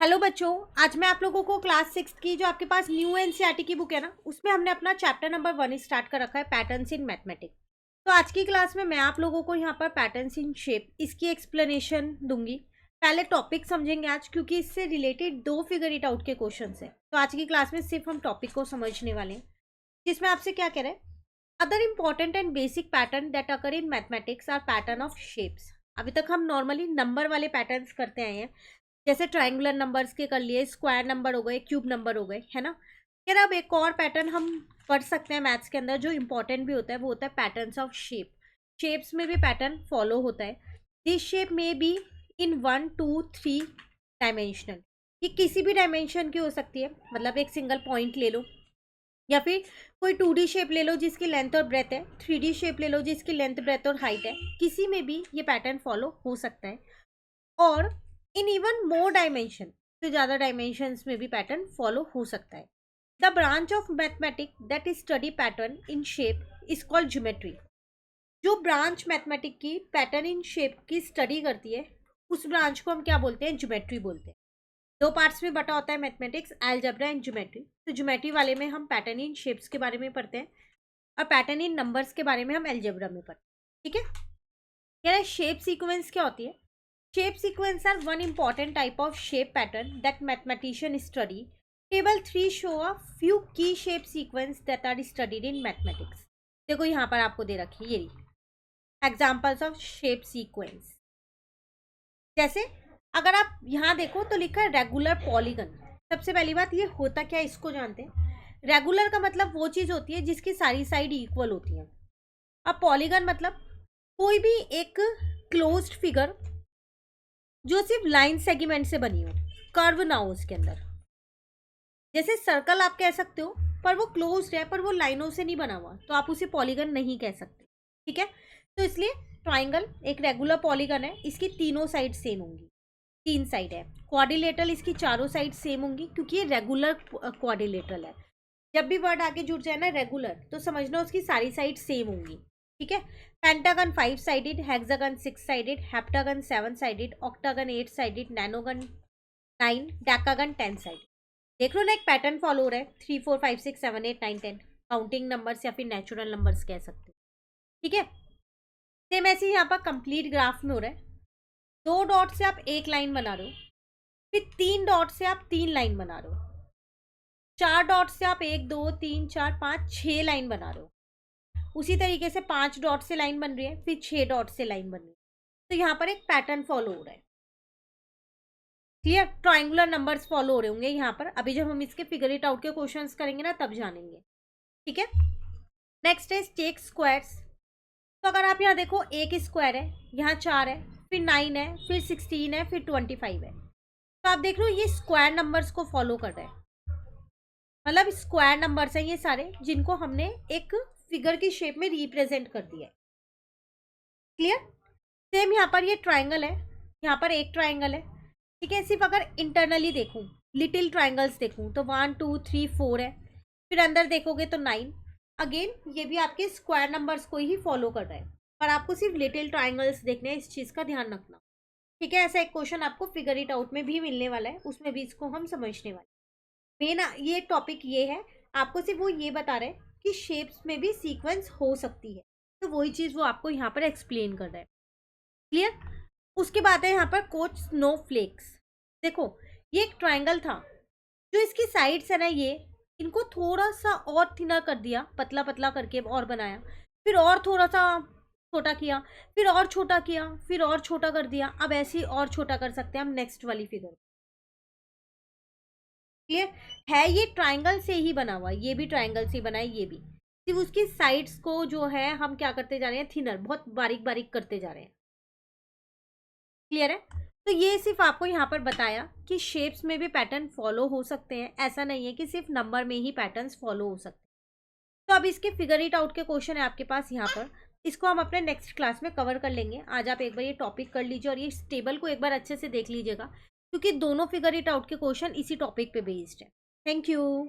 Hello बच्चों, आज मैं आप लोगों को क्लास 6 की जो आपके पास न्यू एनसीईआरटी की बुक है ना, उसमें हमने अपना चैप्टर नंबर 1 स्टार्ट कर रखा है, पैटर्न्स इन मैथमेटिक्स। तो आज की क्लास में मैं आप लोगों को यहाँ पर पैटर्न्स इन शेप इसकी एक्सप्लेनेशन दूंगी। पहले टॉपिक समझेंगे आज, क्योंकि इससे रिलेटेड 2 फिगर इट आउट के क्वेश्चन है। तो आज की क्लास में सिर्फ हम टॉपिक को समझने वाले हैं, जिसमें आपसे क्या कह रहे हैं, other important and basic pattern that occur in mathematics are pattern of shapes. अभी तक हम नॉर्मली नंबर वाले पैटर्न्स करते आए हैं, जैसे ट्रायंगुलर नंबर्स के कर लिए, स्क्वायर नंबर हो गए, क्यूब नंबर हो गए, है ना। फिर अब एक और पैटर्न हम पढ़ सकते हैं मैथ्स के अंदर, जो इंपॉर्टेंट भी होता है, वो होता है पैटर्न्स ऑफ शेप। शेप्स में भी पैटर्न फॉलो होता है। दिस शेप में बी इन 1 2 3 डायमेंशनल। ये किसी भी डायमेंशन की हो सकती है, मतलब एक सिंगल पॉइंट ले लो, या फिर कोई 2D शेप ले लो जिसकी लेंथ और ब्रेथ है, 3D शेप ले लो जिसकी लेंथ ब्रेथ और हाइट है। किसी में भी ये पैटर्न फॉलो हो सकता है। और इन इवन मोर डायमेंशन, तो ज़्यादा डायमेंशंस में भी पैटर्न फॉलो हो सकता है। The branch of mathematic that is study pattern in shape is called geometry. जो ब्रांच मैथमेटिक की पैटर्न इन शेप की स्टडी करती है, उस ब्रांच को हम क्या बोलते हैं? ज्योमेट्री बोलते हैं। 2 पार्ट्स में बटा होता है मैथमेटिक्स, अलजेब्रा एंड ज्योमेट्री। तो ज्योमेट्री वाले में हम पैटर्न इन शेप्स के बारे में पढ़ते हैं, और पैटर्न इन नंबर्स के बारे में हम अलजेब्रा में पढ़ते हैं। ठीक है, यार शेप सीक्वेंस क्या होती है? Shape sequence are one important type of shape pattern that mathematicians study. Table 3 show a few key shape sequence that are studied in mathematics. देखो यहाँ पर आपको दे रखी है ये एग्जाम्पल्स ऑफ शेप सीक्वेंस। जैसे अगर आप यहाँ देखो तो लिखा है रेगुलर पॉलीगन। सबसे पहली बात, ये होता क्या है इसको जानते हैं। रेगुलर का मतलब वो चीज़ होती है जिसकी सारी साइड इक्वल होती है। अब पॉलीगन मतलब कोई भी एक क्लोज्ड फिगर जो सिर्फ लाइन सेगमेंट से बनी हो, कर्व ना हो उसके अंदर। जैसे सर्कल आप कह सकते हो, पर वो क्लोज्ड है, पर वो लाइनों से नहीं बना हुआ, तो आप उसे पॉलीगन नहीं कह सकते। ठीक है, तो इसलिए ट्राइंगल एक रेगुलर पॉलीगन है, इसकी तीनों साइड सेम होंगी, 3 साइड है। क्वाड्रिलेटरल इसकी चारों साइड सेम होंगी, क्योंकि ये रेगुलर क्वाड्रिलेटरल है। जब भी वर्ड आगे जुड़ जाए ना रेगुलर, तो समझना उसकी सारी साइड सेम होंगी। ठीक है, pentagon 5 sided, hexagon 6 sided, heptagon 7 sided, octagon 8 sided, nonagon 9, decagon 10 sided. देख लो ना, एक पैटर्न फॉलो हो रहा है। 3 4 5 6 7 8 9 10 काउंटिंग नंबर्स या फिर नेचुरल नंबर्स कह सकते हो। ठीक है, सेम ऐसे ही यहाँ पर कंप्लीट ग्राफ में हो रहा है। 2 डॉट से आप एक लाइन बना रहे हो, फिर 3 डॉट से आप 3 लाइन बना रहे हो, 4 डॉट से आप 1 2 3 4 5 6 लाइन बना रहे हो। उसी तरीके से 5 डॉट से लाइन बन रही है, फिर 6 डॉट से लाइन बन रही है। तो यहाँ पर एक पैटर्न फॉलो हो रहा है। क्लियर? ट्राइंगुलर नंबर्स फॉलो हो रहे होंगे यहाँ पर। अभी जब हम इसके फिगर इट आउट के क्वेश्चंस करेंगे ना, तब जानेंगे। ठीक है, नेक्स्ट है टेक स्क्वायर्स। तो अगर आप यहाँ देखो, एक स्क्वायर है, यहाँ 4 है, फिर 9 है, फिर 16 है, फिर 25 है। तो आप देख लो ये स्क्वायर नंबर्स को फॉलो कर रहे हैं, मतलब स्क्वायर नंबर्स हैं ये सारे, जिनको हमने एक फिगर की शेप में रिप्रेजेंट कर दिया है। क्लियर? सेम यहाँ पर ये ट्राइंगल है, यहाँ पर एक ट्राइंगल है। ठीक है, सिर्फ अगर इंटरनली देखूँ, लिटिल ट्राइंगल्स देखूँ, तो 1 2 3 4 है, फिर अंदर देखोगे तो 9। अगेन ये भी आपके स्क्वायर नंबर्स को ही फॉलो कर रहा है, पर आपको सिर्फ लिटिल ट्राइंगल्स देखने हैं, इस चीज़ का ध्यान रखना। ठीक है, ऐसा एक क्वेश्चन आपको फिगर इट आउट में भी मिलने वाला है, उसमें भी इसको हम समझने वाले। मेन ये टॉपिक ये है, आपको सिर्फ वो ये बता रहे हैं कि शेप्स में भी सीक्वेंस हो सकती है, तो वही चीज़ वो आपको यहाँ पर एक्सप्लेन कर रहा है। क्लियर? उसके बाद है यहाँ पर कोच स्नोफ्लेक्स। देखो ये एक ट्राइंगल था, जो इसकी साइड्स है ना, ये इनको थोड़ा सा और थिनर कर दिया, पतला पतला करके और बनाया, फिर और थोड़ा सा छोटा किया, फिर और छोटा किया, फिर और छोटा कर दिया। अब ऐसे ही और छोटा कर सकते हैं हम नेक्स्ट वाली फिगर। क्लियर है? ये ट्राइंगल से ही बना हुआ है, ये भी ट्राइंगल से बना है, ये भी सिर्फ उसकी साइड्स को जो है हम क्या करते जा रहे हैं, थिनर, बहुत बारीक बारीक करते जा रहे हैं। क्लियर है? तो ये सिर्फ आपको यहाँ पर बताया कि शेप्स में भी पैटर्न फॉलो हो सकते हैं, ऐसा नहीं है कि सिर्फ नंबर में ही पैटर्न्स फॉलो हो सकते हैं। तो अब इसके फिगर इट आउट के क्वेश्चन है आपके पास यहाँ पर, इसको हम अपने नेक्स्ट क्लास में कवर कर लेंगे। आज आप एक बार ये टॉपिक कर लीजिए और ये टेबल को एक बार अच्छे से देख लीजिएगा, क्योंकि दोनों फिगर इट आउट के क्वेश्चन इसी टॉपिक पे बेस्ड है। Thank you.